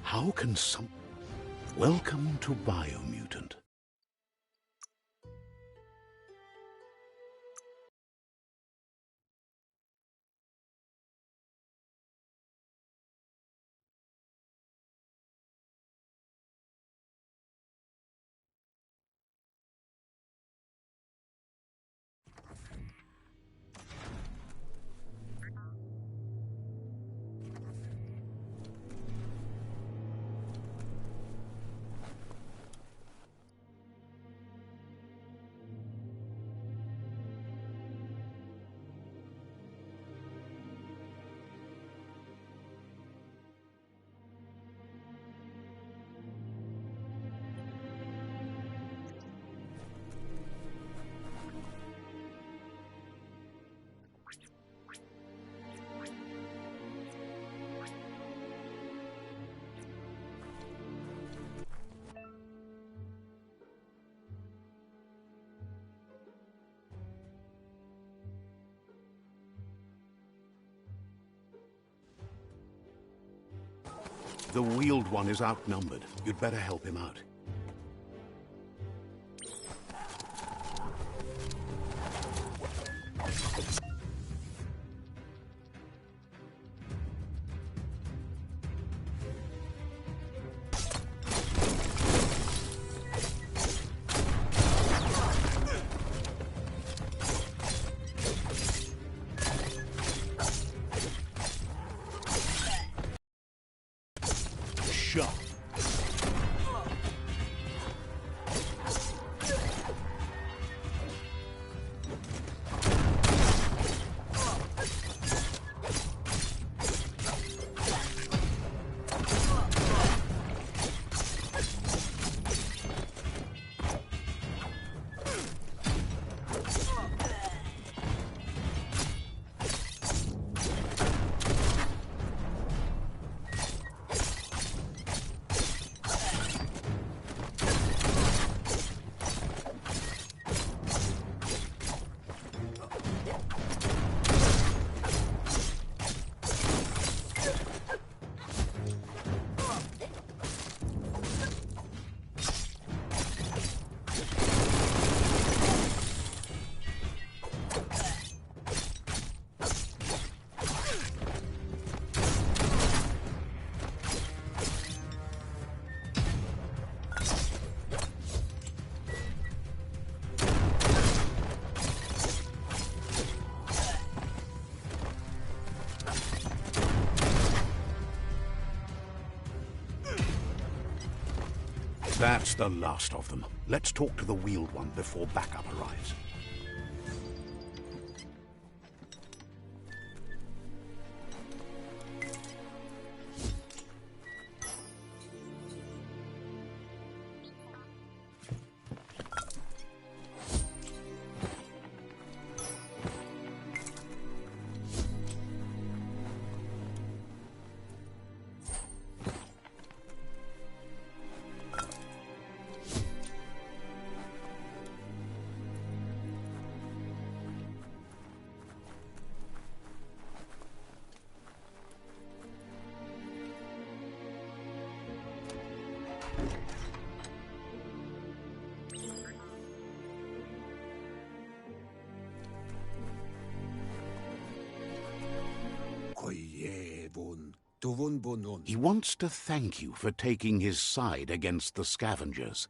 How can some... Welcome to Biomutant. The Wheeled One is outnumbered. You'd better help him out. Shot. That's the last of them. Let's talk to the Wheeled One before backup arrives. He wants to thank you for taking his side against the scavengers.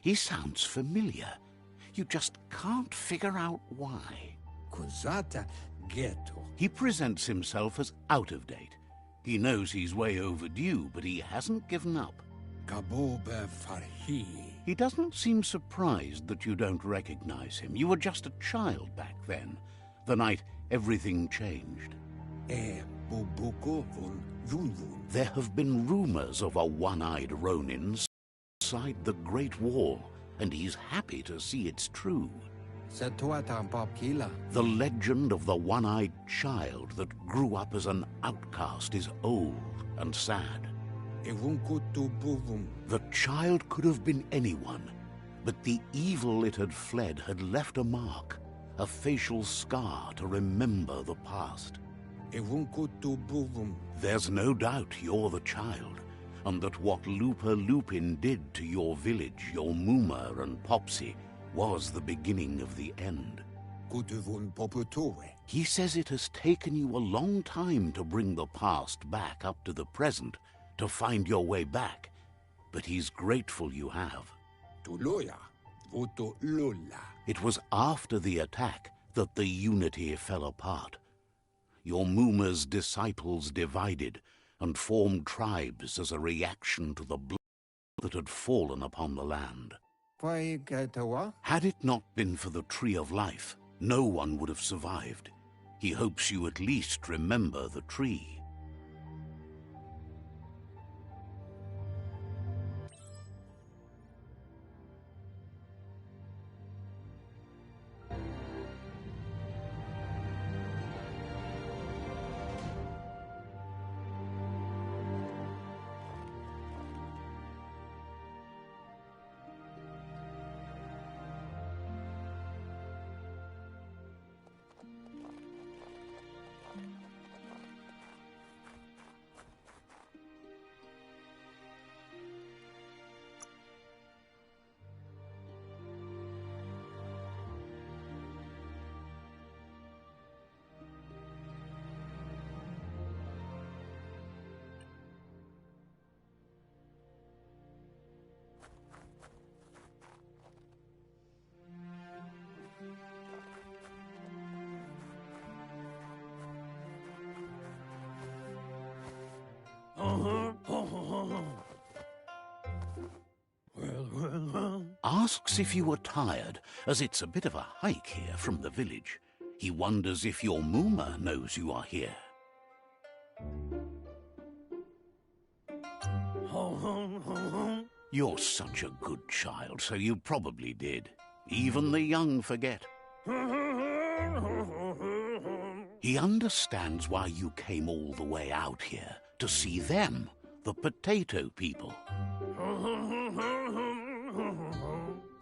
He sounds familiar. You just can't figure out why. He presents himself as out of date. He knows he's way overdue, but he hasn't given up. He doesn't seem surprised that you don't recognize him. You were just a child back then, the night everything changed. There have been rumors of a one-eyed Ronin inside the Great Wall, and he's happy to see it's true. The legend of the one-eyed child that grew up as an outcast is old and sad. The child could have been anyone, but the evil it had fled had left a mark, a facial scar to remember the past. There's no doubt you're the child, and that what Looper Lupin did to your village, your Mooma and Popsy, was the beginning of the end. He says it has taken you a long time to bring the past back up to the present, to find your way back, but he's grateful you have. It was after the attack that the unity fell apart. Your Mooma's disciples divided and formed tribes as a reaction to the blood that had fallen upon the land. Had it not been for the Tree of Life, no one would have survived. He hopes you at least remember the tree. Asks if you are tired, as it's a bit of a hike here from the village. He wonders if your Mooma knows you are here. You're such a good child, so you probably did. Even the young forget. He understands why you came all the way out here, to see them, the potato people.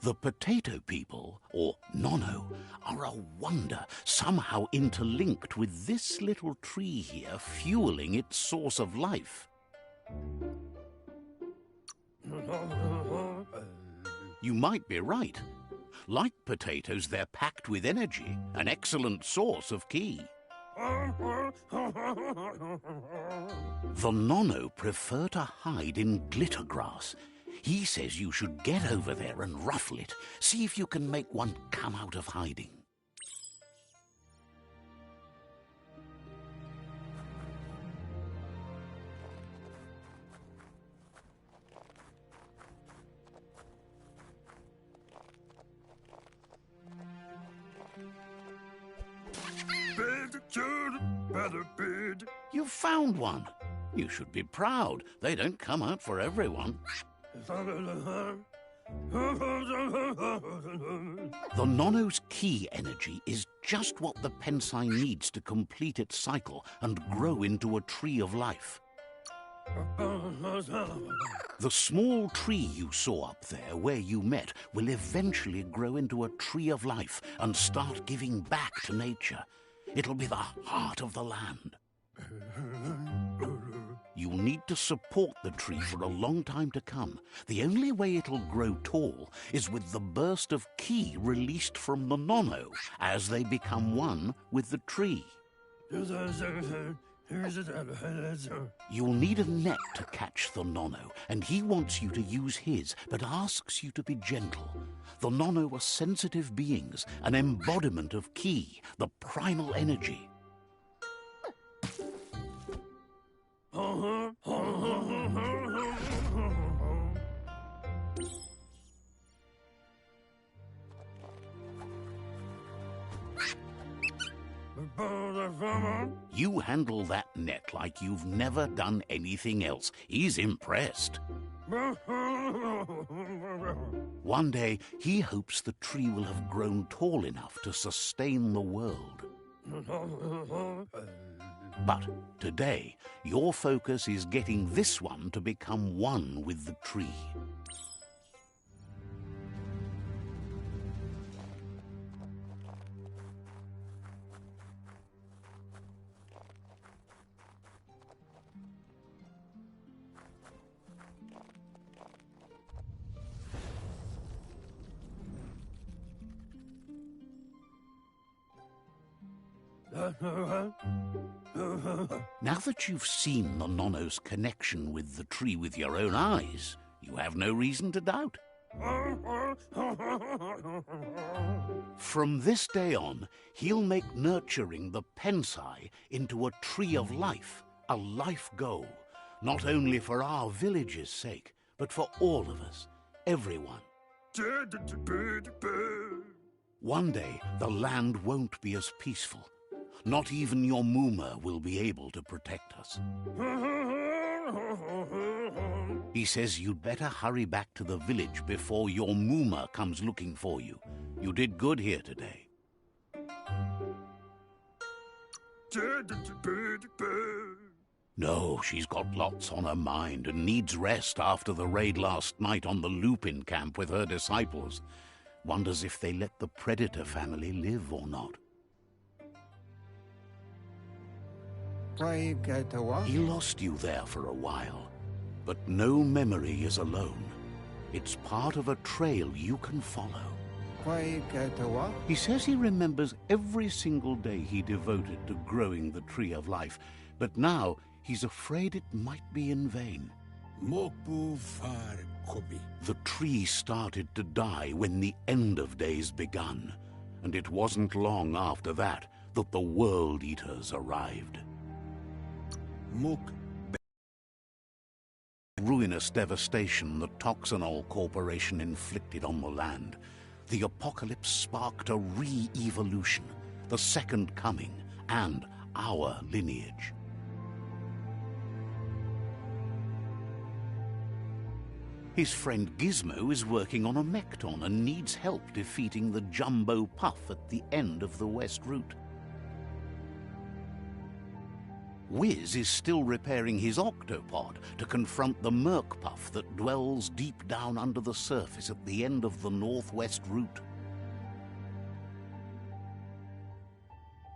The potato people, or Nono, are a wonder, somehow interlinked with this little tree here, fueling its source of life. You might be right. Like potatoes, they're packed with energy, an excellent source of ki. The Nono prefer to hide in glitter grass. He says you should get over there and ruffle it. See if you can make one come out of hiding. You found one. You should be proud. They don't come out for everyone. The Nono's ki energy is just what the Pensai needs to complete its cycle and grow into a tree of life. The small tree you saw up there where you met will eventually grow into a tree of life and start giving back to nature. It'll be the heart of the land. You'll need to support the tree for a long time to come. The only way it'll grow tall is with the burst of ki released from the Nono as they become one with the tree. You'll need a net to catch the Nono, and he wants you to use his, but asks you to be gentle. The Nono are sensitive beings, an embodiment of ki, the primal energy. You handle that net like you've never done anything else. He's impressed. One day, he hopes the tree will have grown tall enough to sustain the world. But today, your focus is getting this one to become one with the tree. Now that you've seen the Nonno's connection with the tree with your own eyes, you have no reason to doubt. From this day on, he'll make nurturing the Pensai into a tree of life, a life goal, not only for our village's sake, but for all of us, everyone. One day, the land won't be as peaceful. Not even your Mooma will be able to protect us. He says you'd better hurry back to the village before your Mooma comes looking for you. You did good here today. No, she's got lots on her mind and needs rest after the raid last night on the Lupin camp with her disciples. Wonders if they let the Predator family live or not. He lost you there for a while, but no memory is alone. It's part of a trail you can follow. He says he remembers every single day he devoted to growing the Tree of Life, but now he's afraid it might be in vain. The tree started to die when the end of days begun, and it wasn't long after that that the World Eaters arrived. Ruinous devastation the Toxanol Corporation inflicted on the land. The apocalypse sparked a re-evolution, the Second Coming, and our lineage. His friend Gizmo is working on a Mekton and needs help defeating the Jumbo Puff at the end of the West Route. Wiz is still repairing his octopod to confront the Merc Puff that dwells deep down under the surface at the end of the Northwest Route.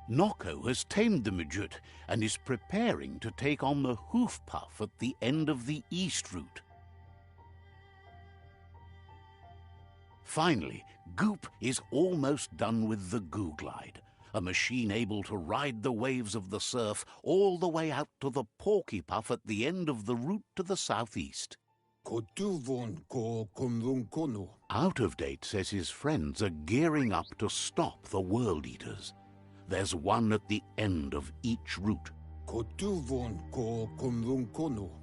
Nocco has tamed the Midget and is preparing to take on the Hoof Puff at the end of the East Route. Finally, Goop is almost done with the Googlide, a machine able to ride the waves of the surf all the way out to the Porky Puff at the end of the route to the southeast. Out of Date says his friends are gearing up to stop the World Eaters. There's one at the end of each route.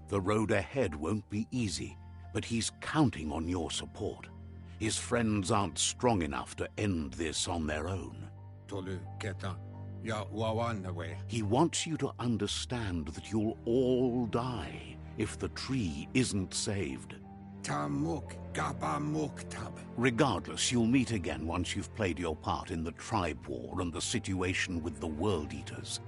The road ahead won't be easy, but he's counting on your support. His friends aren't strong enough to end this on their own. He wants you to understand that you'll all die if the tree isn't saved. Regardless, you'll meet again once you've played your part in the tribe war and the situation with the World Eaters.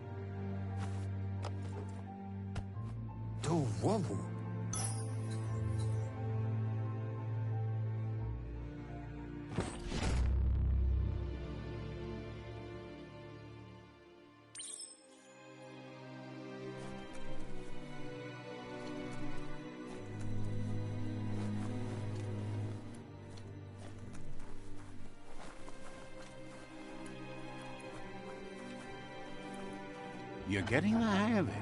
You're getting the hang of it.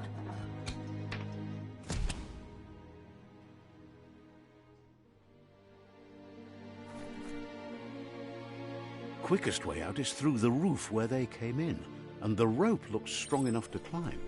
Quickest way out is through the roof where they came in, and the rope looks strong enough to climb.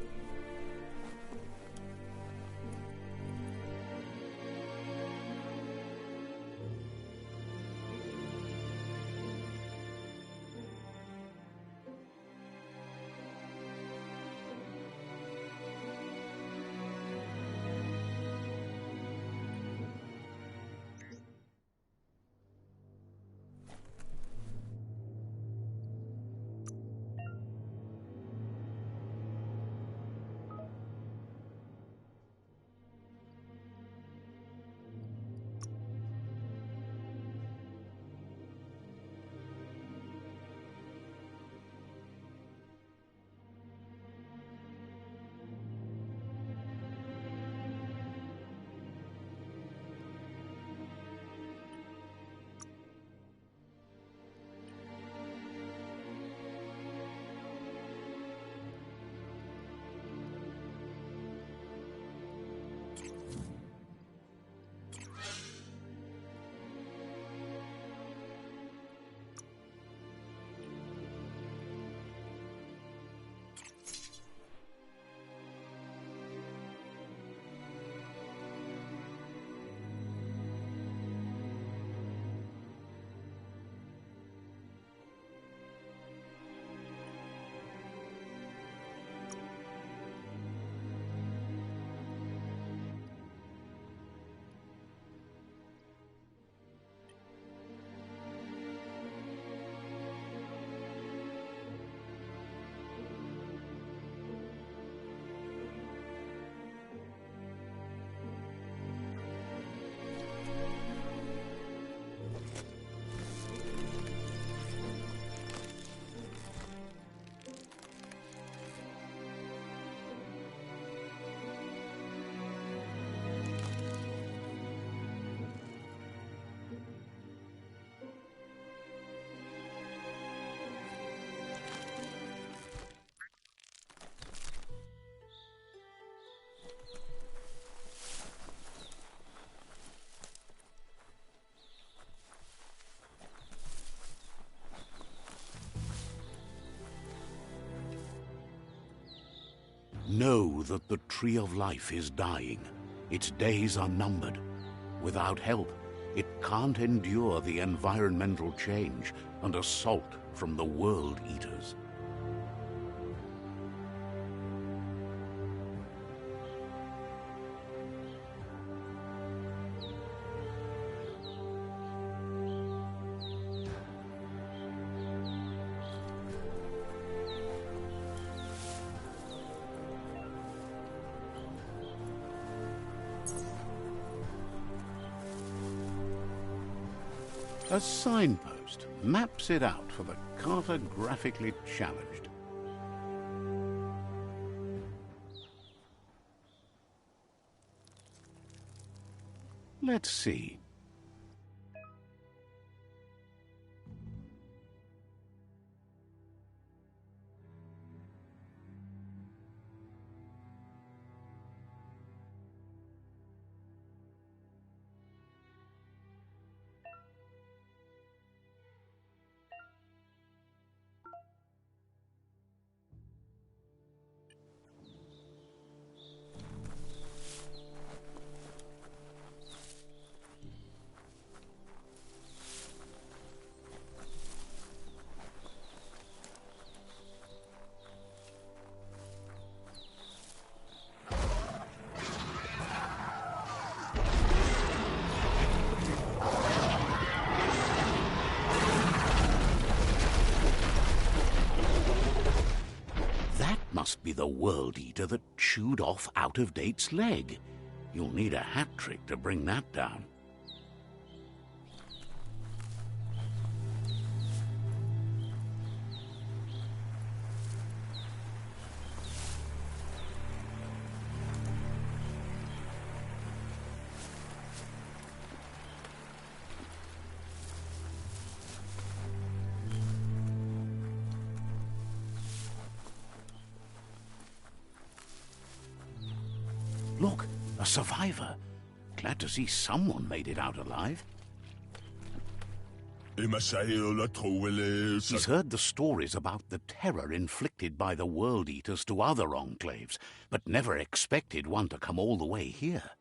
know that the Tree of Life is dying. Its days are numbered. Without help, it can't endure the environmental change and assault from the World Eaters. A signpost maps it out for the cartographically challenged. Let's see. Must be the World Eater that chewed off Out-of-Date's leg. You'll need a hat trick to bring that down. Look, a survivor. Glad to see someone made it out alive. He's heard the stories about the terror inflicted by the World Eaters to other enclaves, but never expected one to come all the way here.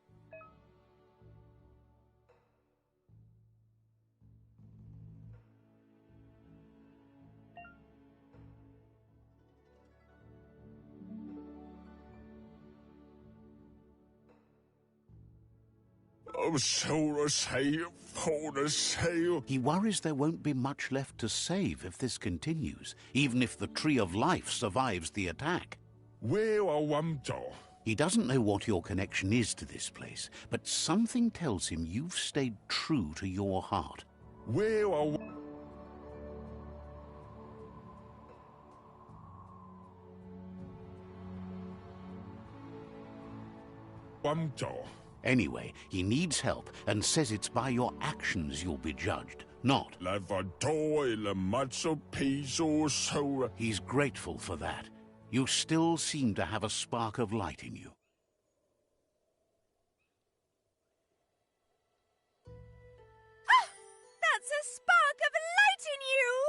He worries there won't be much left to save if this continues, even if the Tree of Life survives the attack. He doesn't know what your connection is to this place, but something tells him you've stayed true to your heart. Anyway, he needs help and says it's by your actions you'll be judged, not. He's grateful for that. You still seem to have a spark of light in you. Ah! That's a spark of light in you!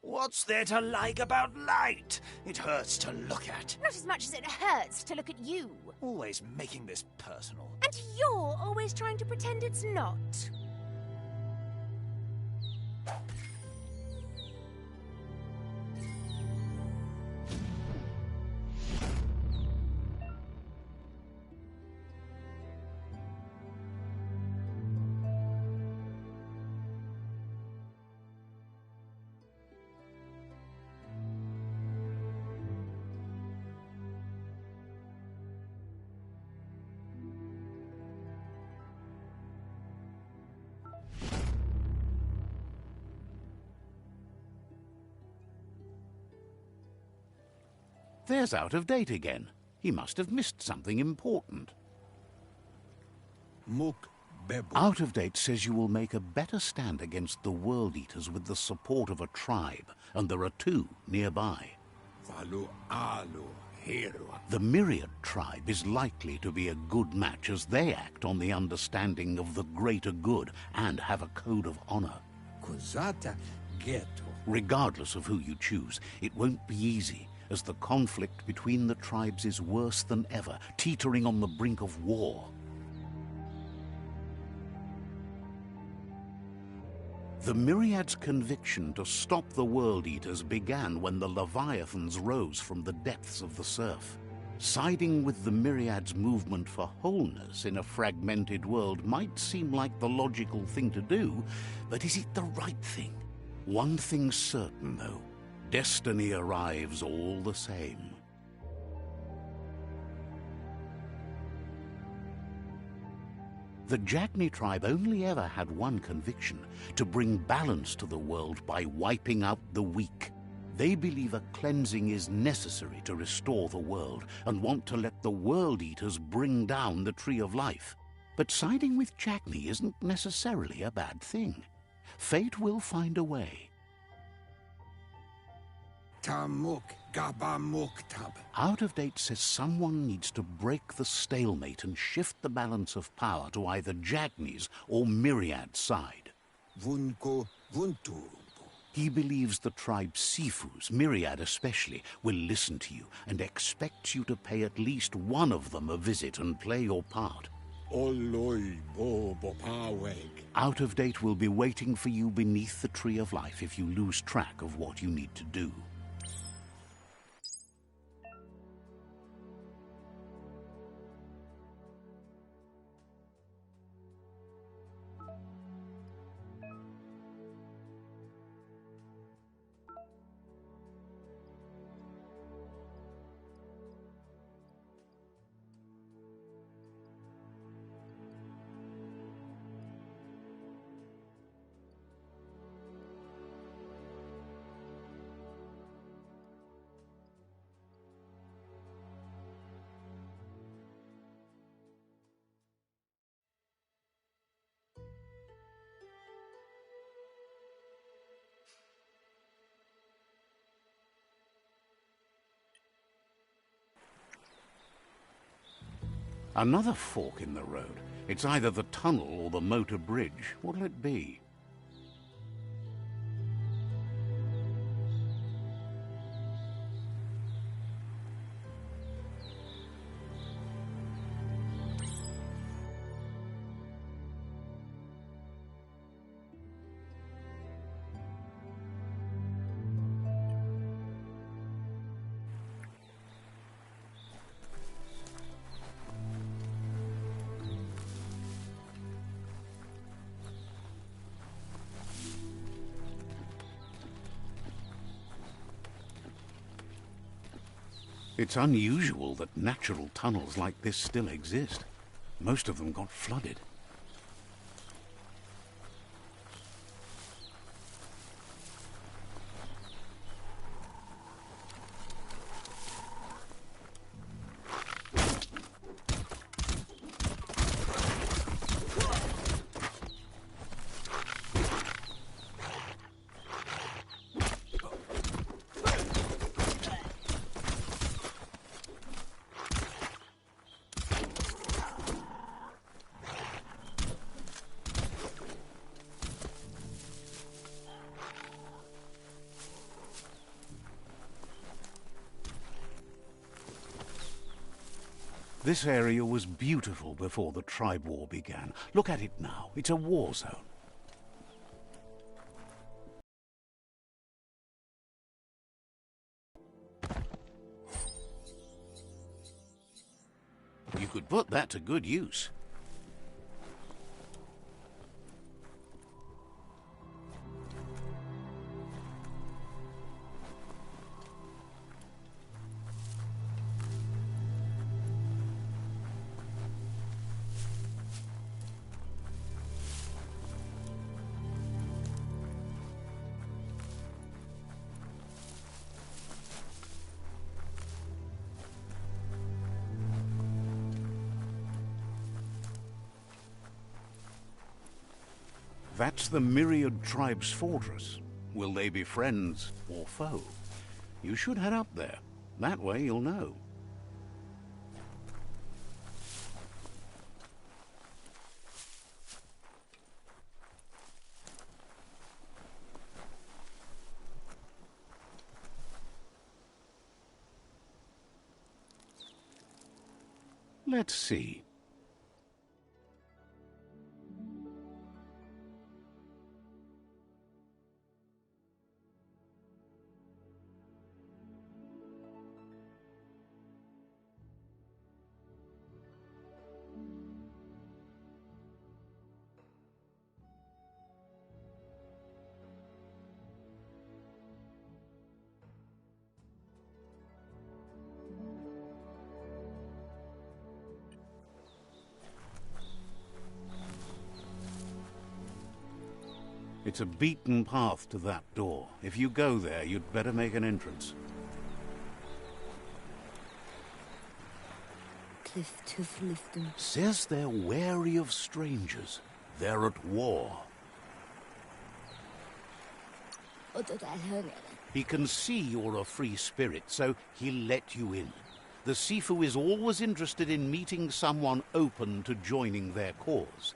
What's there to like about light? It hurts to look at. Not as much as it hurts to look at you. Always making this personal. And you're always trying to pretend it's not. There's Out-of-Date again. He must have missed something important. Out-of-Date says you will make a better stand against the World Eaters with the support of a tribe, and there are two nearby. The Myriad tribe is likely to be a good match as they act on the understanding of the greater good and have a code of honor. Regardless of who you choose, it won't be easy, as the conflict between the tribes is worse than ever, teetering on the brink of war. The Myriad's conviction to stop the World Eaters began when the Leviathans rose from the depths of the surf. Siding with the Myriad's movement for wholeness in a fragmented world might seem like the logical thing to do, but is it the right thing? One thing's certain, though. Destiny arrives all the same. The Jagni tribe only ever had one conviction: to bring balance to the world by wiping out the weak. They believe a cleansing is necessary to restore the world, and want to let the World Eaters bring down the Tree of Life. But siding with Jagni isn't necessarily a bad thing. Fate will find a way. Tamuk Gabamuktab. Out of Date says someone needs to break the stalemate and shift the balance of power to either Jagni's or Myriad's side. Vunko Vuntu. He believes the tribe Sifus, Myriad especially, will listen to you and expects you to pay at least one of them a visit and play your part. Out of Date will be waiting for you beneath the Tree of Life if you lose track of what you need to do. Another fork in the road. It's either the tunnel or the motor bridge. What'll it be? It's unusual that natural tunnels like this still exist. Most of them got flooded. This area was beautiful before the tribe war began. Look at it now. It's a war zone. You could put that to good use. That's the Myriad tribe's fortress. Will they be friends or foe? You should head up there. That way you'll know. Let's see. It's a beaten path to that door. If you go there, you'd better make an entrance. Says they're wary of strangers. They're at war. He can see you're a free spirit, so he'll let you in. The Sifu is always interested in meeting someone open to joining their cause.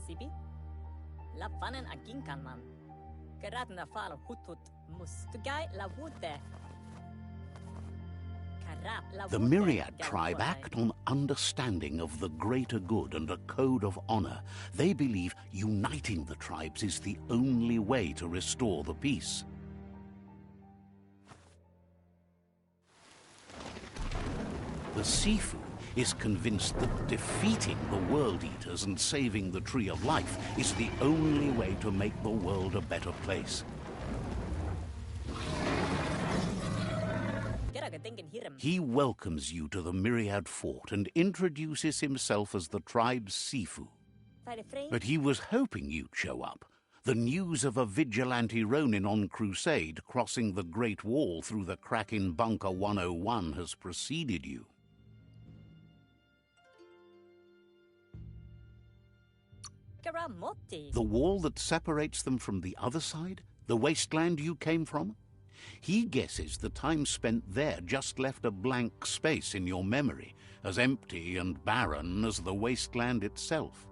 Sibi? Lapanen aginkanman. Geradna fal hutut mustugai la wute. The Myriad tribe act on understanding of the greater good and a code of honor. They believe uniting the tribes is the only way to restore the peace. The Sifu is convinced that defeating the World Eaters and saving the Tree of Life is the only way to make the world a better place. He welcomes you to the Myriad Fort and introduces himself as the tribe's Sifu. But he was hoping you'd show up. The news of a vigilante Ronin on crusade crossing the Great Wall through the crack in Bunker 101 has preceded you. The wall that separates them from the other side? The wasteland you came from? He guesses the time spent there just left a blank space in your memory, as empty and barren as the wasteland itself.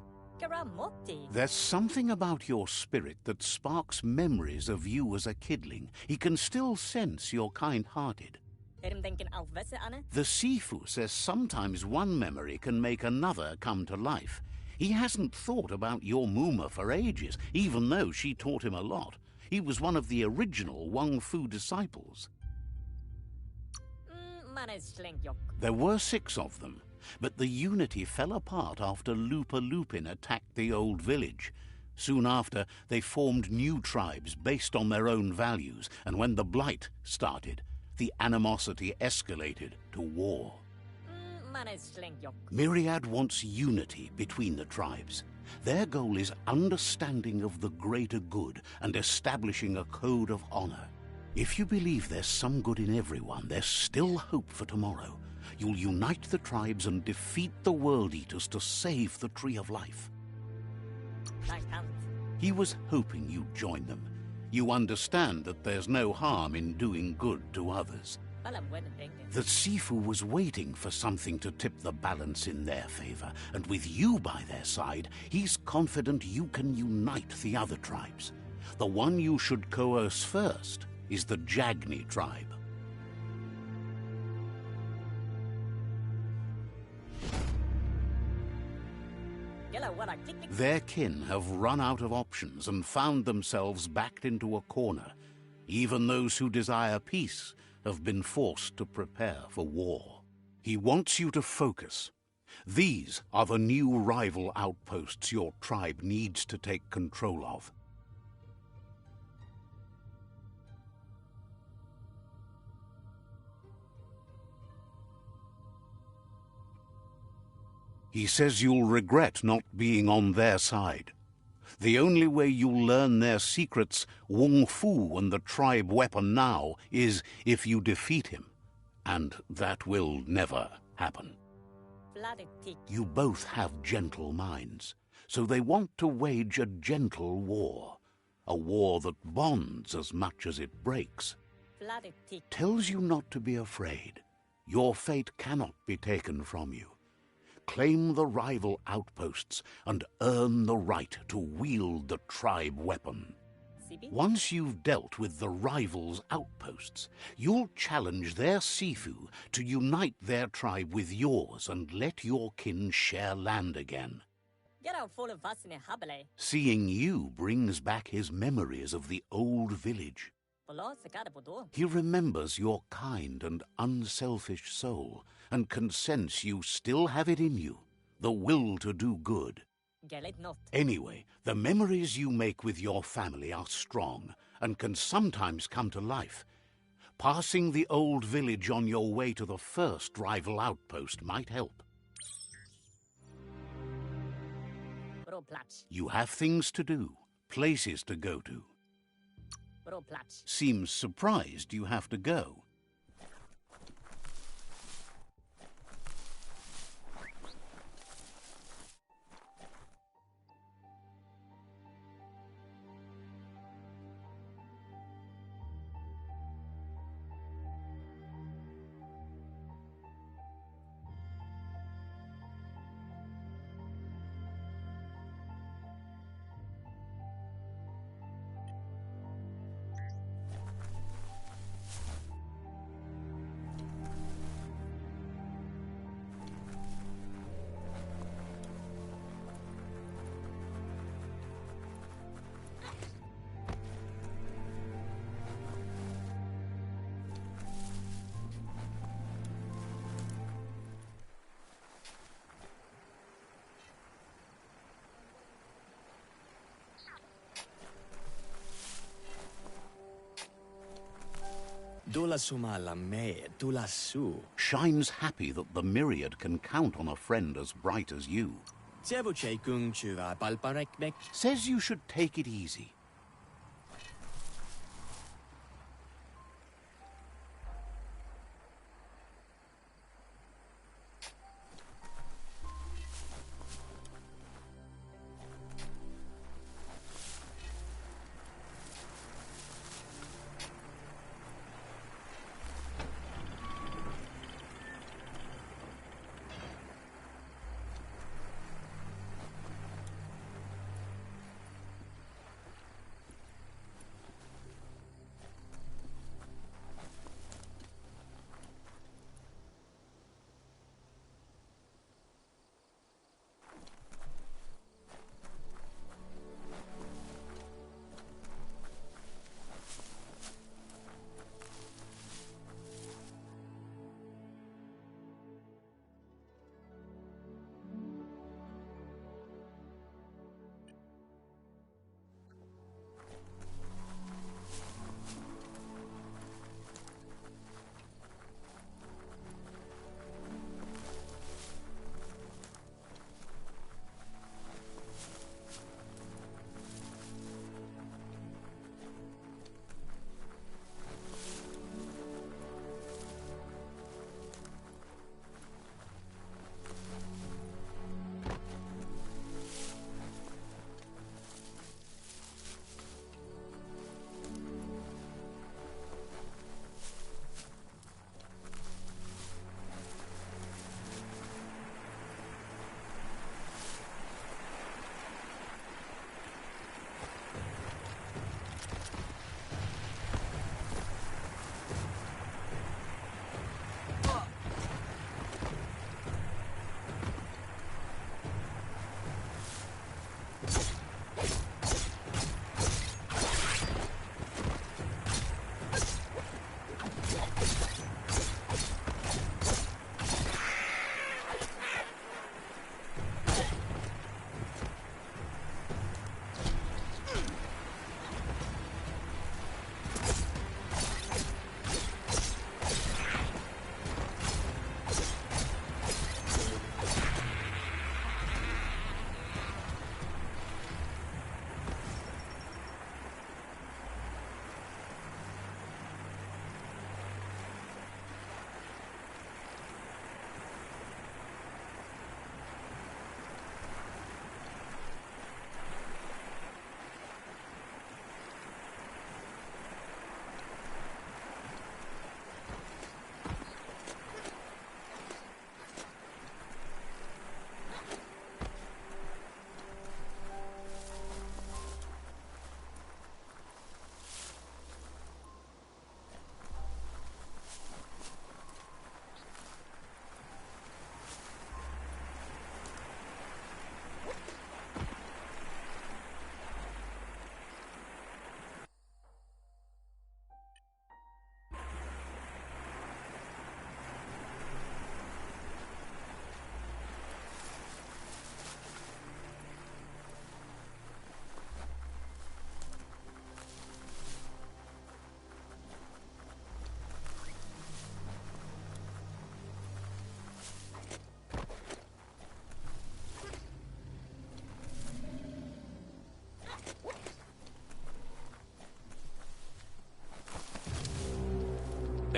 There's something about your spirit that sparks memories of you as a kidling. He can still sense you're kind-hearted. The Sifu says sometimes one memory can make another come to life. He hasn't thought about your Muma for ages, even though she taught him a lot. He was one of the original Wang Fu disciples. There were 6 of them, but the unity fell apart after Lupa Lupin attacked the old village. Soon after, they formed new tribes based on their own values, and when the Blight started, the animosity escalated to war. Myriad wants unity between the tribes. Their goal is understanding of the greater good and establishing a code of honor. If you believe there's some good in everyone, there's still hope for tomorrow. You'll unite the tribes and defeat the World Eaters to save the Tree of Life. He was hoping you'd join them. You understand that there's no harm in doing good to others. The Sifu was waiting for something to tip the balance in their favor, and with you by their side, he's confident you can unite the other tribes. The one you should coerce first is the Jagni tribe. Their kin have run out of options and found themselves backed into a corner. Even those who desire peace have been forced to prepare for war. He wants you to focus. These are the new rival outposts your tribe needs to take control of. He says you'll regret not being on their side. The only way you'll learn their secrets, Wung Fu and the tribe weapon now, is if you defeat him. And that will never happen. You both have gentle minds, so they want to wage a gentle war. A war that bonds as much as it breaks. Tells you not to be afraid. Your fate cannot be taken from you. claim the rival outposts, and earn the right to wield the tribe weapon. Once you've dealt with the rivals' outposts, you'll challenge their Sifu to unite their tribe with yours and let your kin share land again. Seeing you brings back his memories of the old village. He remembers your kind and unselfish soul and can sense you still have it in you, the will to do good. Anyway, the memories you make with your family are strong and can sometimes come to life. Passing the old village on your way to the first rival outpost might help. You have things to do, places to go to. Seems surprised you have to go. Shines happy that the myriad can count on a friend as bright as you. Says you should take it easy.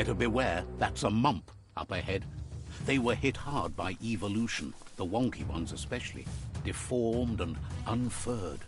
Better beware, that's a mump up ahead. They were hit hard by evolution, the wonky ones especially, deformed and unfurred.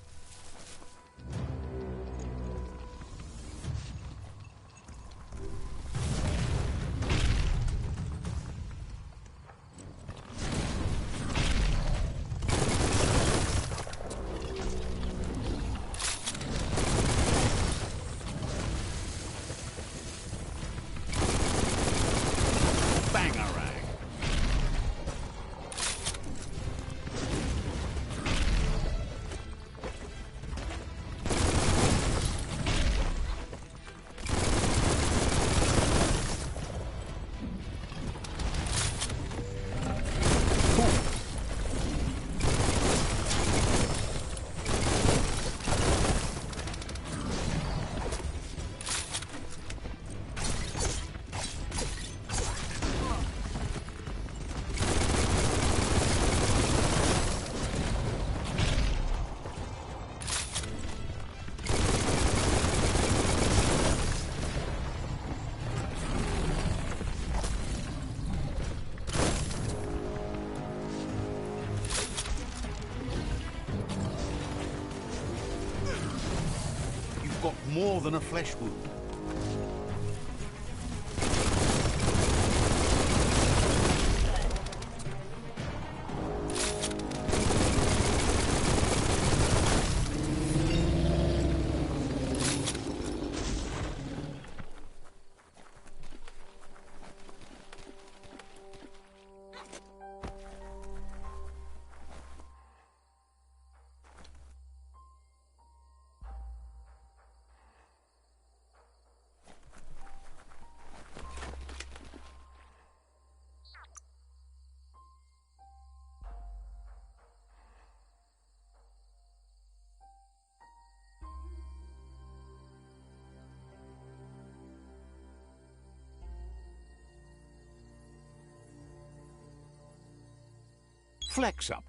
More than a flesh wound. Flex up.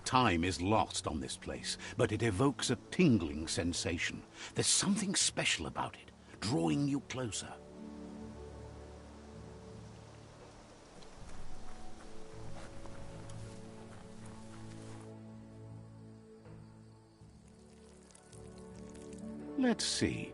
Time is lost on this place, but it evokes a tingling sensation. There's something special about it, drawing you closer. Let's see.